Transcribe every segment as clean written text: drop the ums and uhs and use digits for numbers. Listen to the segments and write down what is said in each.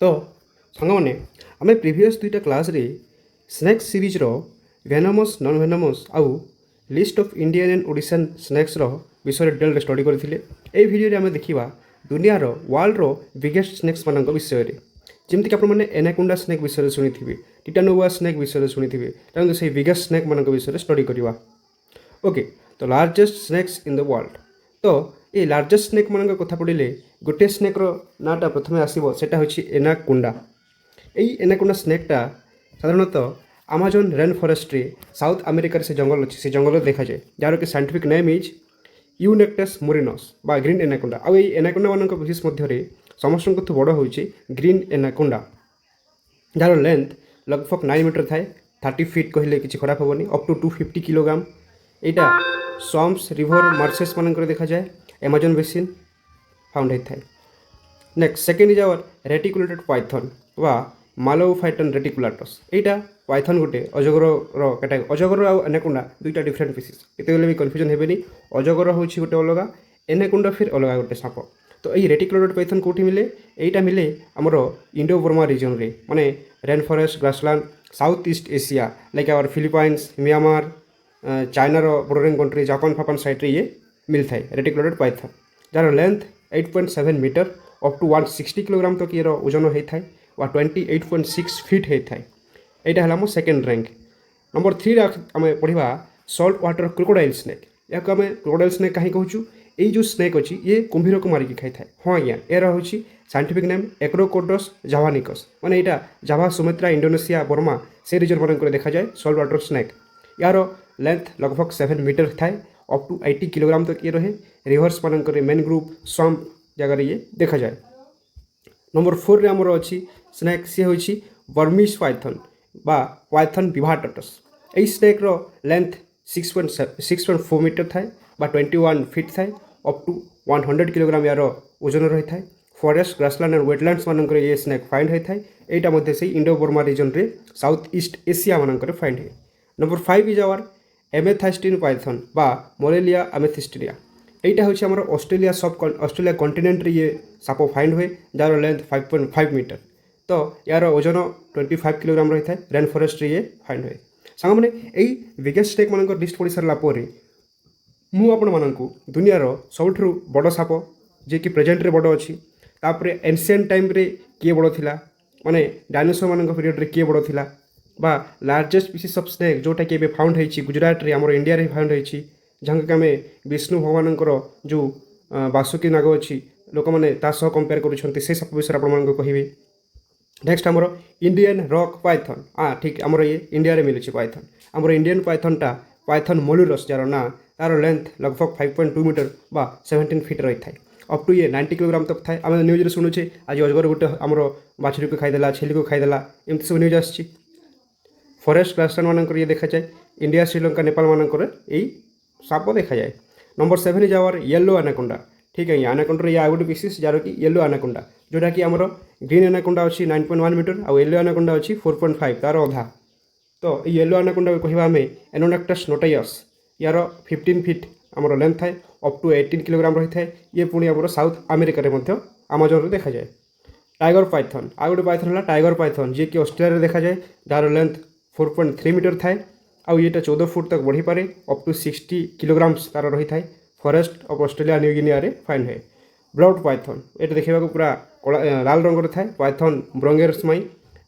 तो सांगने आम प्रिवियस दुईटा क्लास रे स्नैक्स सीरीज रो वेनमस नॉन वेनमस आउ लिस्ट ऑफ इंडियन एंड ओडिशान स्नैक्स रो विषय डिटेल स्टडी करथिले। ए वीडियो रे आम देखिबा दुनियार वर्ल्ड रो बिगेस्ट स्नैक्स मानक विषय रे, जेमति आपण माने एनाकोंडा स्नैक विषय शुणिथिबे, टिटानोवा स्नैक विषय शुणिथिबे, तांको से बिगेस्ट स्नैक मानक विषय स्टडी करबा। ओके, तो largest snacks in the world. तो ये लार्जेस्ट स्नैक मान कथा पड़े गोटे स्नैक्र नाटा प्रथम आसो सेटा हूँ एनाकोंडा। यही एनाकोंडा स्नैक्टा साधारणतः आमाजन रेन फॉरेस्ट रे साउथ अमेरिकार से जंगल अच्छी से जंगल देखा जाए, जार कि साइंटिफिक नेम इज यूनेक्टस मोरिनस बा ग्रीन एनाकोंडा। आउ ये एनाकोंडा मान विशेष मध्य समस्त बड़ हूँ ग्रीन एनाकोंडा, जार लेंथ लगभग 9 मीटर थाए, 30 फीट कहले कि खराब हेनी, अप टू 250 किलोग्राम। यहाँ स्वम्प्स रिवर मार्सेस मान देखा जाए, एमाजन बेसिन फाउंड होता है। Next second is our reticulated python वा मालोफाइटन रेटिकुलाटस। यहाँ पाइथन गोटे अजगर कैटागरी, अजगर आउ एनाकोंडा दुईटा डिफरेंट स्पीसीज, केतबेले भी कन्फ्यूजन हेबेनी। अजगर हूँ गोटे अलग, एनाकोंडा फिर अलग गोटे साप। तो ये रेटिकुलेटेड पाइथन कौटी मिले? यहाँ मिले आमर इंडो बर्मा रिजन रे, माने rain forest grassland south east Asia like our Philippines, Myanmar, चाइनार बोर्डरिंग कंट्री जापान फापान साइड रे ये मिलता है रेटिकुलेटेड पाइथन, जार length 8.7 metre up to 160 kilogram तक ये ओजन होता है व 28.6 फीट होता है। यहाँ है आम सेकेंड रैंक। नंबर 3 आम पढ़ा सल्ट वाटर क्रोकोडाइल स्नैक। या आम क्रोकोडाइल स्नैक कहीं कहूँ, ये जो स्नैक अच्छी ये कुंभीर को मारिकी खाई था। हाँ आज्ञा, यार हूँ साइंटिफिक नेम एक्रोकोडस जावानिकस, माने यहाँ जावा सुमात्रा इंडोनेशिया बर्मा से रिजन मान देखा जाए सल्ट वाटर स्नैक। यार लेंथ लगभग 7 मीटर थाए, अप टू 80 किलोग्राम तक ये रहे। रिवर्स मानक मेन ग्रुप स्वम्प जगार ये देखा जाए। नंबर 4 रे आमर अच्छी स्नैक सी हूँ बर्मिश पाइथन बा पाइथन विभाटस। यही स्नैक्र लेंथ 6.4 मीटर थाए बा 21 फीट थाए, अप टू 100 किलोग्राम यार ओजन रही है। फॉरेस्ट ग्रासलैंड एंड वेटलैंड्स मानक ये स्नैक फाइंड होता है। यहाँ मध्य से इंडो बर्मा रिजन रे साउथ ईस्ट एशिया मानक फाइंड है। नंबर 5 इज आवर एमेथास्टिन पाइथन बा मोरेलिया एमेथिस्टिनिया। यहाँ हूँ आम ऑस्ट्रेलिया ऑस्ट्रेलिया कॉन्टिनेंट रे ये साप फाइंड हुए, जार लेंथ 5.5 मीटर। तो यार ओजन 25 किलोग्राम रही है। रेन फॉरेस्ट रे ये फाइंड हुए। सांग मैंने यही बिगेस्ट स्नैक मान लिस्ट पढ़ी सारा पर मुझे दुनियार सबुठु बड़ साप जी कि प्रेजेंट रे बड़ अच्छी, तापर एनसिएंट टाइम रे किए बड़ थिला, माने डायनासोर मान पीरियड रे किए बड़ थिला, बा लार्जेस्ट स्पीसीज ऑफ स्नैक जोटा कि फाउंड होती गुजरात रे आमर इंडिया रे फाउंड होती, जहाँ कि आम विष्णु भगवान जो बासुकी नाग अच्छी लोक मैंने कंपेयर कर सब विषय आप कहे। नेक्स्ट आमर इंडियन रॉक पाइथन। ठीक आमर ये इंडिया रे मिलूँ पाइथन। आमर इंडियन पाइथनटा पाइथन मोलुरस, जार ना तार लेंथ लगभग 5.2 मीटर बा 17 फीट रही है, अप टू ये 90 किलोग्राम तक थाए। आम न्यूज शुणुचे आज अजगर गोटे आमर बाछुरी को खाईदेला, छेली को खाईदेला, एमती सब न्यूज आसी। फॉरेस्ट ग्रासलैंड मानक ये देखा जाए, इंडिया श्रीलंका नेपाल मानक यही साप देखा जाए। Number 7 is our yellow anaconda. ठीक है, एनाकोंडा ये गोटे पीसीस जार कि येलो एनाकोंडा, जोटा कि आमर ग्रीन एनाकोंडा अच्छी 9.1 मीटर आउ येलो एनाकोंडा अच्छी 4.5 तार अधा। तो येलो एनाकोंडा कह आम एनोनेक्टस नोटाइयस, यार 15 फीट आमर लेंथ थाए, अप टू 18 किलोग्राम रही है। ये पुणी आमर साउथ अमेरिका आमाजन देखा जाए। टाइगर पाइथन आ गोटे पाइथन है टाइगर पाइथन, जी कि ऑस्ट्रेलिया देखा जाए, जार लेंथ 4.3 मीटर थाए, आउ ये 14 फुट तक बढ़ी पारे, अप टू 60 किलोग्राम्स तार रही है। Forest of Australia new Guinea रे फाइंड है। ब्लड पाइथन ये देखा पूरा लाल रंग थाए, पाइथन ब्रोंगेरस्माई।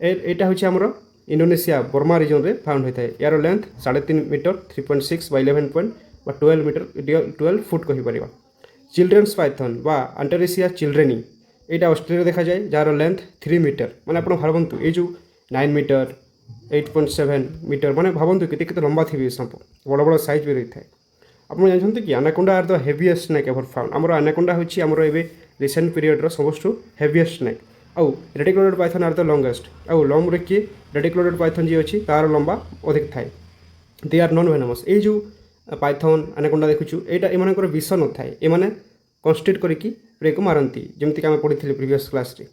यहाँ हूँ आमर इंडोनेशिया बर्मा रिजन रे फाउंड होता है। यार length 3.5 metre 3.6 by 12 metre 12 feet कहीपर। चिल्ड्रेन्स पाइथन बा एंटेरेसिया चिल्ड्रेनी, यहाँ ऑस्ट्रेलिया देखा जाए, जार लेंथ 3 मीटर। मैंने आप भावतु ये जो 9 मीटर 8.7 मीटर मैंने भावतु के लंबा थी सांप, बड़ बड़ साइज भी रही है। आप जानते कि anaconda are the heaviest snake ever found. आमर एनाकोंडा हूँ आमर ए रिसेंट पीरियड सबुठ हेवीएस्ट स्नैक। आउ reticulated python are the longest. आउ लंग रे किए रेटिकुलेटेड पाइथन जी अच्छी तार लंबा अधिक थाए। They are non venomous. ये जो पाइथन एनाकोंडा देखुचु यहाँ एम विष न थाए, एमाने कन्स्टिट्यूट करके प्रे को मारती, जमीक आम पढ़ी प्रीवियस क्लास रे।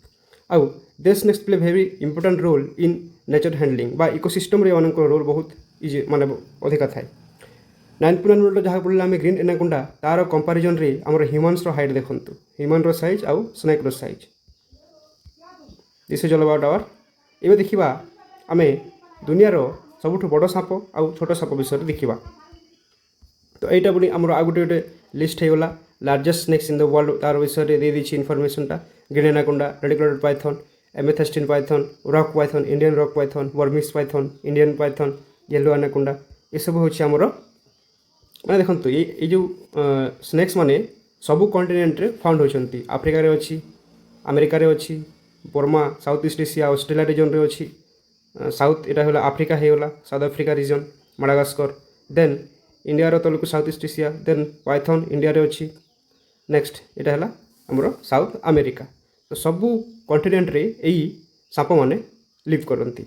आउ they snakes play very important role in nature handling बा इकोसिस्टम रे एमान रोल बहुत इजी माने अधिका थाए। 9.1 मीटर जहाँ पढ़े आम ग्रीन एनाकोंडा तार कंपारिजन रे आमर ह्यूमन्स हाइट देखु, ह्यूमन साइज आउ snake size. This is all about our. ଏବେ ଦେଖିବା ଆମେ ଦୁନିଆର ସବୁଠୁ ବଡ଼ ସାପ ଆଉ ଛୋଟ ସାପ ବିଷୟରେ ଦେଖିବା। ତ এইটা পুଣି ଆମର ଆଉ ଗୋଟେ ଲିଷ୍ଟ ହେଇଗଲା largest snakes in the world. ତାର ବିଷୟରେ ଦେଇଦେଇଛି ଇନଫର୍ମେସନଟା। Green anaconda, reticulated python, amethystine python, rock python, Indian rock python, Burmese python, Indian python, yellow anaconda, ଏସବୁ ହେଉଛି ଆମର ମାନେ ଦେଖନ୍ତୁ ଏଇ ଯେଉଁ ସ୍ନେକ୍ସ ମାନେ ସବୁ କଣ୍ଟିନେଣ୍ଟରେ ଫାଉଣ୍ଡ ହେଉଛନ୍ତି। ଆଫ୍ରିକାରେ ଅଛି, ଆମେରିକାରେ ଅଛି, ବର୍ମା, ସାଉଥ୍ ଇଷ୍ଟ ଏସିଆ, ଅଷ୍ଟ୍ରେଲିଆ ରିଜନ୍ରେ ଅଛି। ସାଉଥ୍ ଏଇଟା ହେଲା ଆଫ୍ରିକା ହେଇଗଲା, ସାଉଥ୍ ଆଫ୍ରିକା ରିଜନ୍, ମାଡାଗାସ୍କର। ଦେନ୍ ଇଣ୍ଡିଆର ତଳକୁ ସାଉଥ୍ ଇଷ୍ଟ ଏସିଆ, ଦେନ୍ ପାଇଥନ୍ ଇଣ୍ଡିଆରେ ଅଛି। ନେକ୍ସଟ ଏଇଟା ହେଲା ଆମର ସାଉଥ୍ ଆମେରିକା। ତ ସବୁ କଣ୍ଟିନେଣ୍ଟରେ ଏଇ ସାପମାନେ ଲିଭ୍ କରନ୍ତି।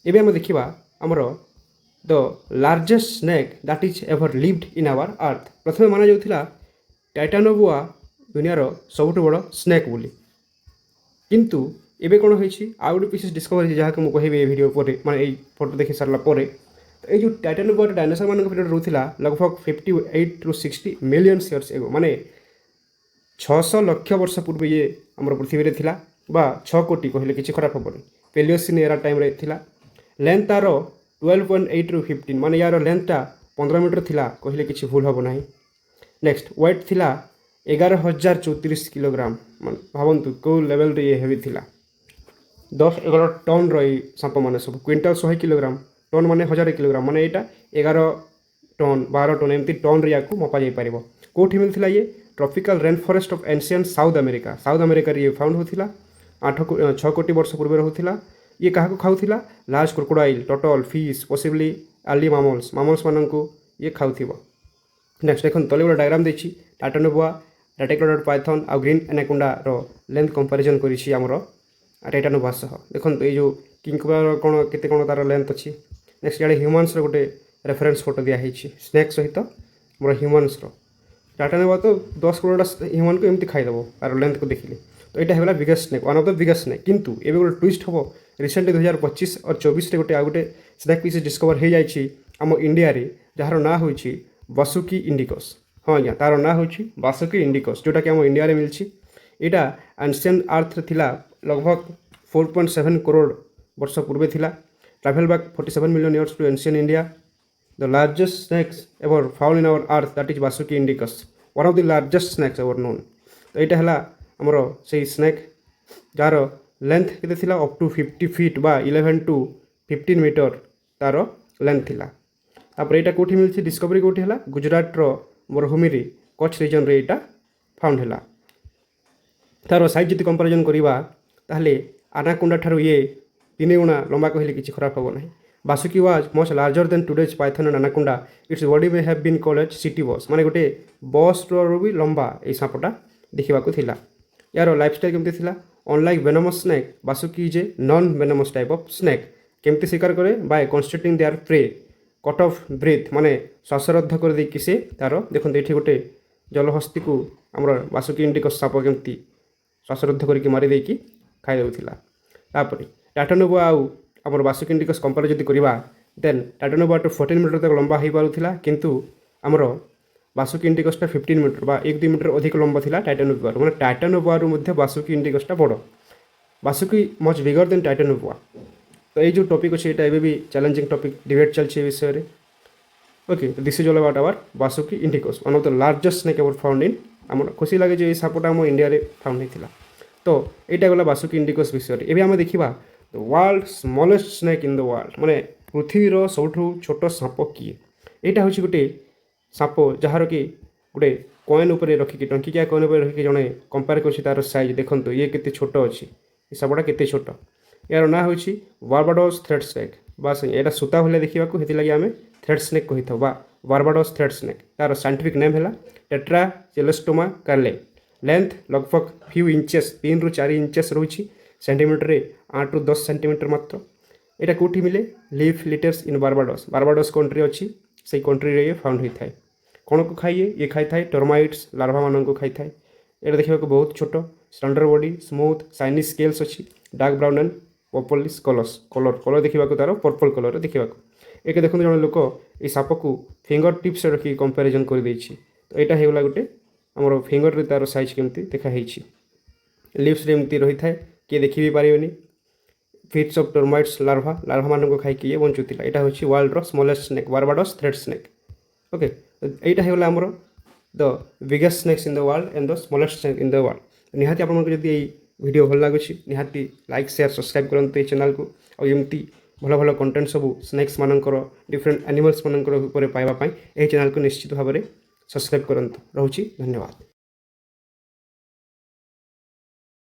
ଏବେ ଆମେ ଦେଖିବା ଆମର ଦ largest snake that is ever lived in hour earth. ପ୍ରଥମେ ମାନାଯାଉଥିଲା ଟାଇଟାନୋବୁଆ ଦୁନିଆର ସବୁଠୁ ବଡ଼ ସ୍ନେକ୍ ବୋଲି, କିନ୍ତୁ ଏବେ କ'ଣ ହେଇଛି ଆଉ ଗୋଟେ ପିସିସ୍ ଡିସ୍କଭର ହେଇଛି, ଯାହାକୁ ମୁଁ କହିବି ଏ ଭିଡ଼ିଓ ପରେ, ମାନେ ଏଇ ଫଟୋ ଦେଖି ସାରିଲା ପରେ। ତ ଏଇ ଯେଉଁ ଟାଇଟାନୋବୁଆଟା ଡାଇନୋସରମାନଙ୍କ ଭିତରେ ରହୁଥିଲା ଲଗଭଗ 58 ରୁ 60 ମିଲିୟନ୍ସ ଇୟର୍ସ ଏଗୋ, ମାନେ 600 ଲକ୍ଷ ବର୍ଷ ପୂର୍ବେ ଇଏ ଆମର ପୃଥିବୀରେ ଥିଲା, ବା 6 କୋଟି କହିଲେ କିଛି ଖରାପ ହେବନି। ପେଲିଓସିନ୍ ଏରା ଟାଇମ୍ରେ ଥିଲା। ଲେନ୍ଥ ତାର 12.8 ରୁ 15, ମାନେ ୟାର ଲେନ୍ଥଟା 15 ମିଟର ଥିଲା କହିଲେ କିଛି ଭୁଲ ହେବ ନାହିଁ। ନେକ୍ସଟ ୱେଟ୍ ଥିଲା 11,034 କିଲୋଗ୍ରାମ। ମାନେ ଭାବନ୍ତୁ କେଉଁ ଲେଭେଲରେ ଇଏ ହେଭି ଥିଲା। 10-11 ଟନ୍ର ଏଇ ସାପମାନେ ସବୁ, କ୍ୱିଣ୍ଟାଲ 100 କିଲୋଗ୍ରାମ, ଟନ୍ ମାନେ 1000 କିଲୋଗ୍ରାମ, ମାନେ ଏଇଟା 11 ଟନ୍ 12 ଟନ୍ ଏମିତି ଟନ୍ରେ ୟାକୁ ମପା ଯାଇପାରିବ। କେଉଁଠି ମିଳିଥିଲା ଇଏ? Tropical rain forest of ancient south America. South ଆମେରିକାରେ ଇଏ ଫାଉଣ୍ଡ ହେଉଥିଲା। 6 କୋଟି ବର୍ଷ ପୂର୍ବେ ରହୁଥିଲା। ଇଏ କାହାକୁ ଖାଉଥିଲା? ଲାର୍ଜ କ୍ରୋକୋଡାଇଲ୍, ଟଟଲ୍, ଫିସ୍, ପସିବଲି ଆର୍ଲି ମାମଲ୍ସମାନଙ୍କୁ ଇଏ ଖାଉଥିବ। ନେକ୍ସଟ ଦେଖନ୍ତୁ ତଳେ ଗୋଟେ ଡାଇଗ୍ରାମ ଦେଇଛି। ଟାଇଟାନୋବୁଆ, ରେଟିକୁଲେଟେଡ୍ ପାଇଥନ୍ ଆଉ ଗ୍ରୀନ୍ ଆନାକୋଣ୍ଡାର ଲେନ୍ଥ କମ୍ପାରିଜନ୍ କରିଛି ଆମର ଟାଇଟାନୋବୁଆ ସହ। ଦେଖନ୍ତୁ ଏଇ ଯେଉଁ କିଙ୍ଗକୋବ୍ରାର କ'ଣ କେତେ କ'ଣ ତାର ଲେନ୍ଥ ଅଛି। ନେକ୍ସଟ ଇଆଡ଼େ ହ୍ୟୁମାନ୍ସର ଗୋଟେ ରେଫରେନ୍ସ ଫଟୋ ଦିଆହେଇଛି ସ୍ନେକ୍ ସହିତ ଆମର ହ୍ୟୁମାନ୍ସର। ଟାଇଟାନୋବୁଆ ତ 10 କରୋଡ଼ଟା ହ୍ୟୁମାନ୍କୁ ଏମିତି ଖାଇଦେବ ତାର ଲେନ୍ଥକୁ ଦେଖିଲେ। ତ ଏଇଟା ହେଇଗଲା biggest snake, one of the biggest snake. କିନ୍ତୁ ଏବେ ଗୋଟେ ଟୁଇଷ୍ଟ ହେବ। ରିସେଣ୍ଟଲି 2025 ଆଉ 24ରେ ଗୋଟେ ଆଉ ଗୋଟେ ସ୍ନେକ୍ ପିସ୍ ଡିସ୍କଭର ହେଇଯାଇଛି ଆମ ଇଣ୍ଡିଆରେ, ଯାହାର ନାଁ ହେଉଛି ବାସୁକି ଇଣ୍ଡିକସ୍। ହଁ ଆଜ୍ଞା, ତାର ନାଁ ହେଉଛି ବାସୁକି ଇଣ୍ଡିକସ୍, ଯେଉଁଟାକି ଆମ ଇଣ୍ଡିଆରେ ମିଳିଛି। ଏଇଟା ଆନ୍ସିଏଣ୍ଟ ଆର୍ଥରେ ଥିଲା लगभग 4.7 करोड़ वर्ष पूर्वे थिला। Travel back 47 million years to ancient India. The largest snakes ever found in our earth that is Vasuki indicus, one of the largest snakes ever known. तो यहाँ है आमर से स्नेक जार लेंथ के अप टू 50 फीट बा 11 टू 15 मीटर तार length थिला। तापर यहाँ कौटी मिली डिस्कवरी कौटी है? गुजरातर मरुभूमि कच्छ रिजन रे यहाँ फाउंड है। तार साइज जी कंपेरिजन करवा ताहले आनाकोंडा ठारू ये 3 गुणा लंबा कहले किसी खराब हम ना। Vasuki was much larger than today's python and anaconda. Its body may have been called as city bus, माने गोटे बस भी लंबा ये सांपटा देखा थिला। यार लाइफस्टाइल केमती थिला? Unlike venomous snake, Vasuki is a non venomous type of snake. केमती शिकार करे? By constricting their prey, cut off breath, माने श्वासरुद्ध कर देकी से तार देखते ये गोटे जलहस्ती को आमर बासुकी इंडिकस साप केमती श्वासरुद्ध करके मारी देकी खाई देउथिला। तापर टाइटानोबुआ आउ आमर बासुकी इंडिकस कंपेयर जदि करबा देन टाइटानोबुआ तो 14 मीटर तक लंबा हो पारुथिला, किंतु आमर बासुकी इंडिकसटा 15 मीटर बा 1-2 मीटर अधिक लंबा थिला टाइटानोबुआ। माने टाइटानोबुआ मध्ये बासुकी इंडिकसटा बड़। Vasuki much bigger than Titanoboa. तो ये जो टॉपिक अच्छे ये भी चैलेंजिंग टॉपिक, डिबेट चलছে विषय रे। Okay, this is all about our Vasuki indicus, one of the largest snake ever found in. आम खुशी लगे जो ये सापटा आम इंडिया रे फाउंड होता। तो यहाँ गला बासुकी इंडिकस विषय। एवं आम देखा the world smallest snake in the world, माने पृथ्वीर सबुठू छोट साप किए? यहाँ हूँ गोटे साप जार कि गोटे कॉइन उपर रखिकी, टंकिकिया कॉइन उपर रखिकी जड़े कंपेयर कर तार साइज देखो ये केते छोट अच्छी, सापटा केते छोट। यार ना हूँ बारबाडोस थ्रेड स्नेक, बास यहाँ सूता भाई देखा हेती लगे आम थ्रेड स्नेक कही था, बारबाडोस थ्रेड स्नेक। तार साइंटिफिक नेम है टेट्रा चेलोस्टोमा कार्ले। लेंथ लगभग फ्यू इंचेस, 3 ରୁ 4 इंचेस रही। सेंटीमीटर 8 ରୁ 10 सेंटीमीटर मात्र। यहाँ कौटी मिले? लीफ लिटर्स इन बारबाडोस, बारबाडोस कंट्री अच्छी, से कंट्री रे ये फाउंड होता है। कौन को खाइए? ये खाई था टर्माइट्स लार्भा मान को खाई था। यहाँ देखा बहुत छोट, standard body, smooth shiny scales अच्छी, dark brown and purplish colour देखा तार पर्पल कलर देखा। एक देखते जन लोक ये साप को फिंगर टिप्स रखिक कंपेरिजन कर। तो यहाँ होगा गोटे आमर फिंगर रे तार साइज केमती देखा। लिप्स एमती रही था किए देखी भी पारे फिट्स ऑफ टर्माइट्स लार्भा मान खाई ये बंचुला यहाँ हूँ world smallest snake Barbados thread snake okay यहाँ होगा आमर the biggest snakes in the world and the smallest snake in the world निहाती आपको जब ये वीडियो भल लगुच निहाती लाइक शेयर सब्सक्राइब करते ये चैनल को आमती भल भल कंटेंट सब स्नेक्स मानकर डिफरेंट एनिमल्स मानकर पाइबापी यह चैनल को निश्चित भाव में सब्सक्राइब करते रोचे धन्यवाद।